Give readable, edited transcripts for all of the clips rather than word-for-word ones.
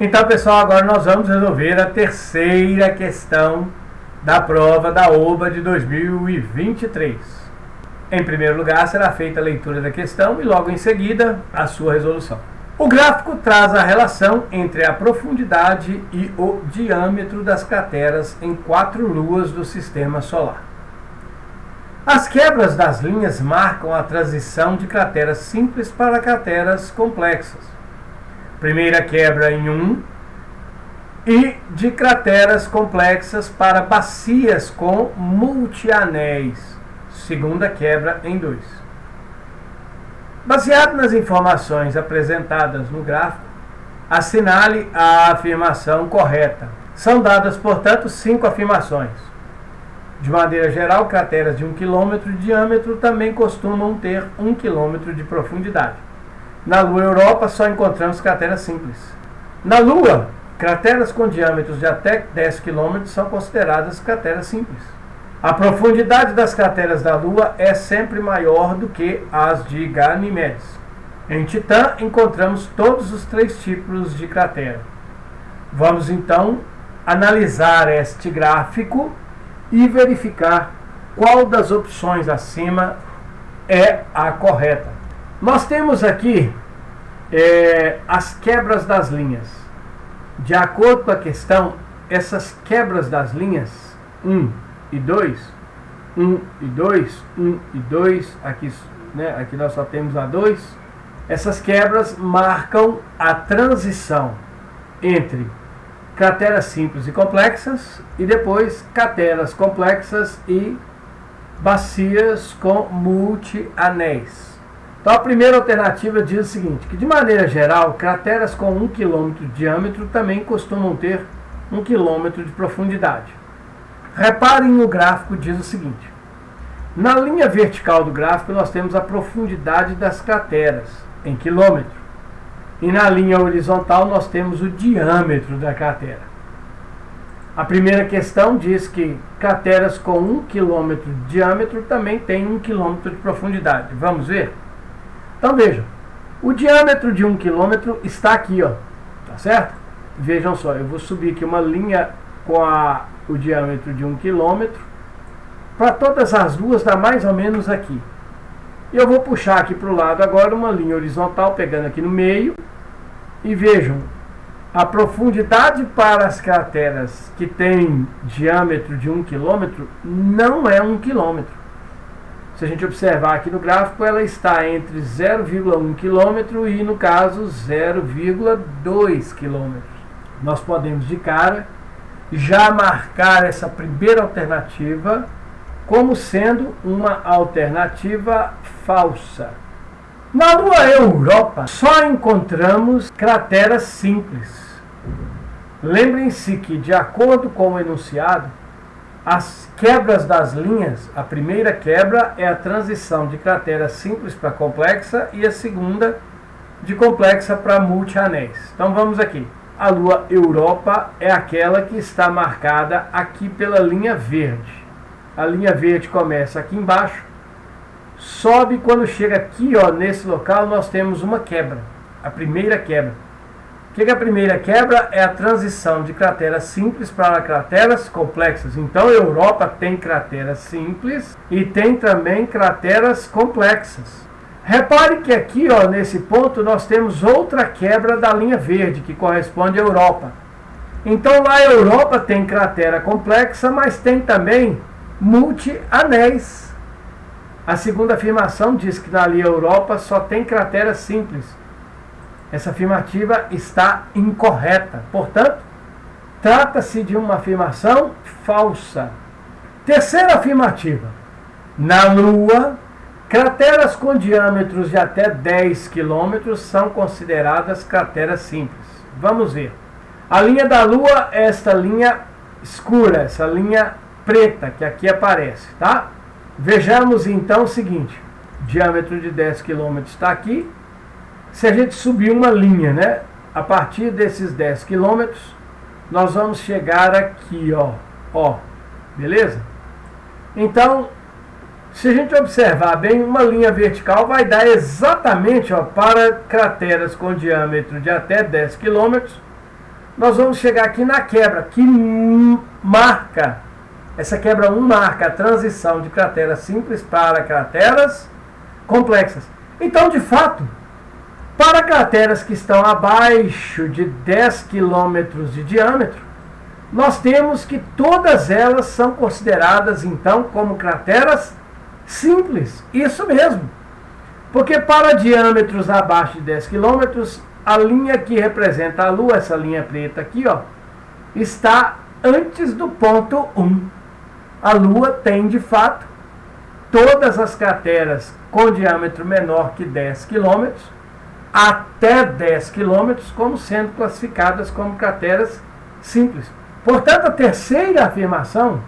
Então, pessoal, agora nós vamos resolver a terceira questão da prova da OBA de 2023. Em primeiro lugar, será feita a leitura da questão e logo em seguida a sua resolução. O gráfico traz a relação entre a profundidade e o diâmetro das crateras em 4 luas do Sistema Solar. As quebras das linhas marcam a transição de crateras simples para crateras complexas. Primeira quebra em 1 e de crateras complexas para bacias com multianéis. Segunda quebra em 2. Baseado nas informações apresentadas no gráfico, assinale a afirmação correta. São dadas, portanto, 5 afirmações. De maneira geral, crateras de 1 km de diâmetro também costumam ter 1 km de profundidade. Na Lua Europa só encontramos crateras simples. Na Lua, crateras com diâmetros de até 10 km são consideradas crateras simples. A profundidade das crateras da Lua é sempre maior do que as de Ganimedes. Em Titã encontramos todos os 3 tipos de cratera. Vamos então analisar este gráfico e verificar qual das opções acima é a correta. Nós temos aqui as quebras das linhas. De acordo com a questão, essas quebras das linhas 1 e 2, 1 e 2, 1 e 2, aqui nós só temos a 2. Essas quebras marcam a transição entre crateras simples e complexas e depois crateras complexas e bacias com multianéis. Então a primeira alternativa diz o seguinte, que de maneira geral, crateras com 1 km de diâmetro também costumam ter 1 km de profundidade. Reparem no gráfico, diz o seguinte, na linha vertical do gráfico nós temos a profundidade das crateras em quilômetro e na linha horizontal nós temos o diâmetro da cratera. A primeira questão diz que crateras com 1 km de diâmetro também têm 1 km de profundidade. Vamos ver? Então vejam, o diâmetro de 1 km está aqui, ó, tá certo? Vejam só, eu vou subir aqui uma linha com o diâmetro de 1 km, para todas as duas dá mais ou menos aqui. E eu vou puxar aqui para o lado agora uma linha horizontal, pegando aqui no meio, e vejam, a profundidade para as crateras que têm diâmetro de 1 km não é 1 km. Se a gente observar aqui no gráfico, ela está entre 0,1 km e, no caso, 0,2 km. Nós podemos, de cara, já marcar essa primeira alternativa como sendo uma alternativa falsa. Na Lua Europa, só encontramos crateras simples. Lembrem-se que, de acordo com o enunciado, as quebras das linhas, a primeira quebra é a transição de cratera simples para complexa e a segunda de complexa para multianéis. Então vamos aqui. A Lua Europa é aquela que está marcada aqui pela linha verde. A linha verde começa aqui embaixo, sobe, quando chega aqui, ó, nesse local nós temos uma quebra, a primeira quebra. O que é a primeira quebra? É a transição de crateras simples para crateras complexas. Então a Europa tem crateras simples e tem também crateras complexas. Repare que aqui, ó, nesse ponto, nós temos outra quebra da linha verde, que corresponde à Europa. Então lá a Europa tem cratera complexa, mas tem também multianéis. A segunda afirmação diz que na linha Europa só tem crateras simples. Essa afirmativa está incorreta. Portanto, trata-se de uma afirmação falsa. Terceira afirmativa. Na Lua, crateras com diâmetros de até 10 km são consideradas crateras simples. Vamos ver. A linha da Lua é esta linha escura, essa linha preta que aqui aparece, tá? Vejamos então o seguinte. Diâmetro de 10 km está aqui. Se a gente subir uma linha, né, a partir desses 10 km, nós vamos chegar aqui, ó, beleza? Então, se a gente observar bem, uma linha vertical vai dar exatamente, ó, para crateras com diâmetro de até 10 km, nós vamos chegar aqui na quebra, que marca, essa quebra 1 marca a transição de crateras simples para crateras complexas. Então, de fato, para crateras que estão abaixo de 10 km de diâmetro, nós temos que todas elas são consideradas, então, como crateras simples. Isso mesmo. Porque para diâmetros abaixo de 10 km, a linha que representa a Lua, essa linha preta aqui, ó, está antes do ponto 1. A Lua tem, de fato, todas as crateras com diâmetro menor que 10 km, até 10 km, como sendo classificadas como crateras simples. Portanto, a terceira afirmativa,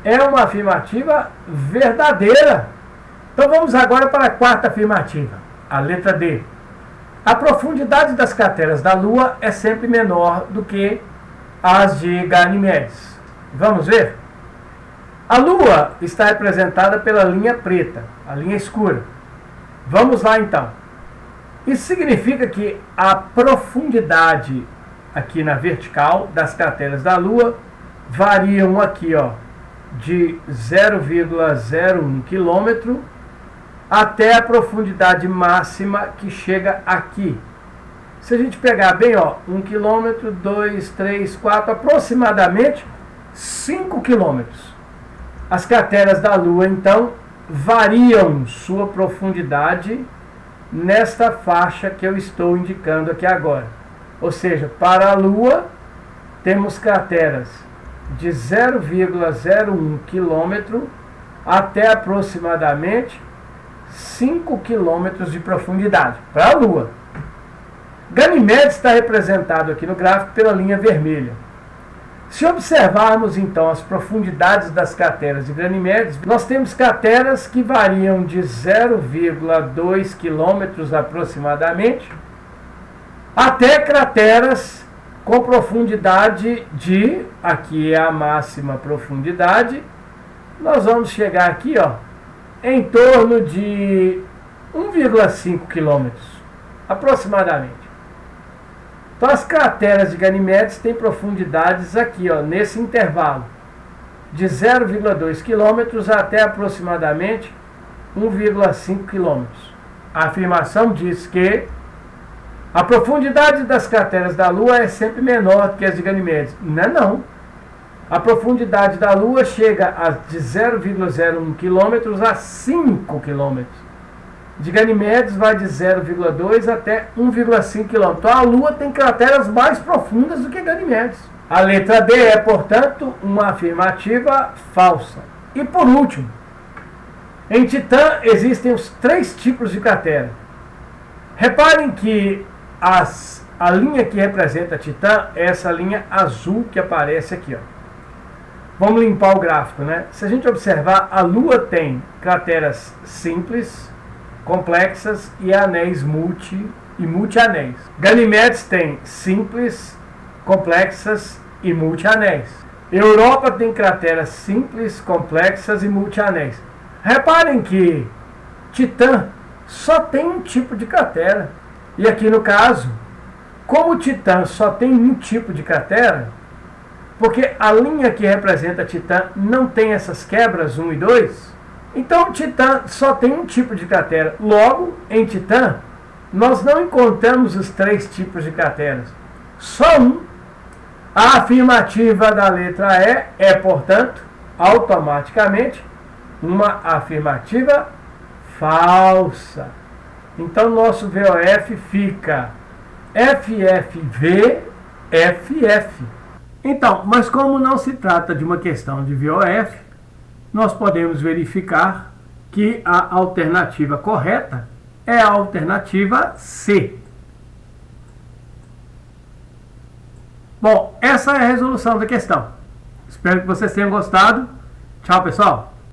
é uma afirmativa verdadeira. Então vamos agora para a quarta afirmativa, a letra D. A profundidade das crateras da Lua é sempre menor do que as de Ganimedes. Vamos ver? A Lua está representada pela linha preta, a linha escura. Vamos lá então. Isso significa que a profundidade aqui na vertical das crateras da Lua variam aqui, ó, de 0,01 km até a profundidade máxima que chega aqui. Se a gente pegar bem, ó, 1 km, 2, 3, 4, aproximadamente 5 km. As crateras da Lua, então, variam sua profundidade nesta faixa que eu estou indicando aqui agora. Ou seja, para a Lua, temos crateras de 0,01 km até aproximadamente 5 km de profundidade, para a Lua. Ganimedes está representado aqui no gráfico pela linha vermelha. Se observarmos então as profundidades das crateras de Ganimedes, nós temos crateras que variam de 0,2 km aproximadamente, até crateras com profundidade de, aqui é a máxima profundidade, nós vamos chegar aqui, ó, em torno de 1,5 km, aproximadamente. Então as crateras de Ganimedes têm profundidades aqui, ó, nesse intervalo, de 0,2 km até aproximadamente 1,5 km. A afirmação diz que a profundidade das crateras da Lua é sempre menor que as de Ganimedes. Não é não. A profundidade da Lua chega de 0,01 km a 5 km. De Ganimedes vai de 0,2 até 1,5 km. Então a Lua tem crateras mais profundas do que Ganimedes. A letra D é, portanto, uma afirmativa falsa. E por último, em Titã existem os 3 tipos de cratera. Reparem que a linha que representa Titã é essa linha azul que aparece aqui, ó. Vamos limpar o gráfico, né? Se a gente observar, a Lua tem crateras simples, complexas e anéis multianéis. Ganimedes tem simples, complexas e multianéis. Europa tem crateras simples, complexas e multianéis. Reparem que Titã só tem um tipo de cratera. E aqui no caso, como Titã só tem um tipo de cratera, porque a linha que representa Titã não tem essas quebras 1 e 2, então Titã só tem um tipo de cratera. Logo, em Titã, nós não encontramos os 3 tipos de crateras, só um. A afirmativa da letra E é, portanto, automaticamente uma afirmativa falsa. Então, nosso VOF fica FFV, FF. Então, mas como não se trata de uma questão de VOF, nós podemos verificar que a alternativa correta é a alternativa C. Bom, essa é a resolução da questão. Espero que vocês tenham gostado. Tchau, pessoal!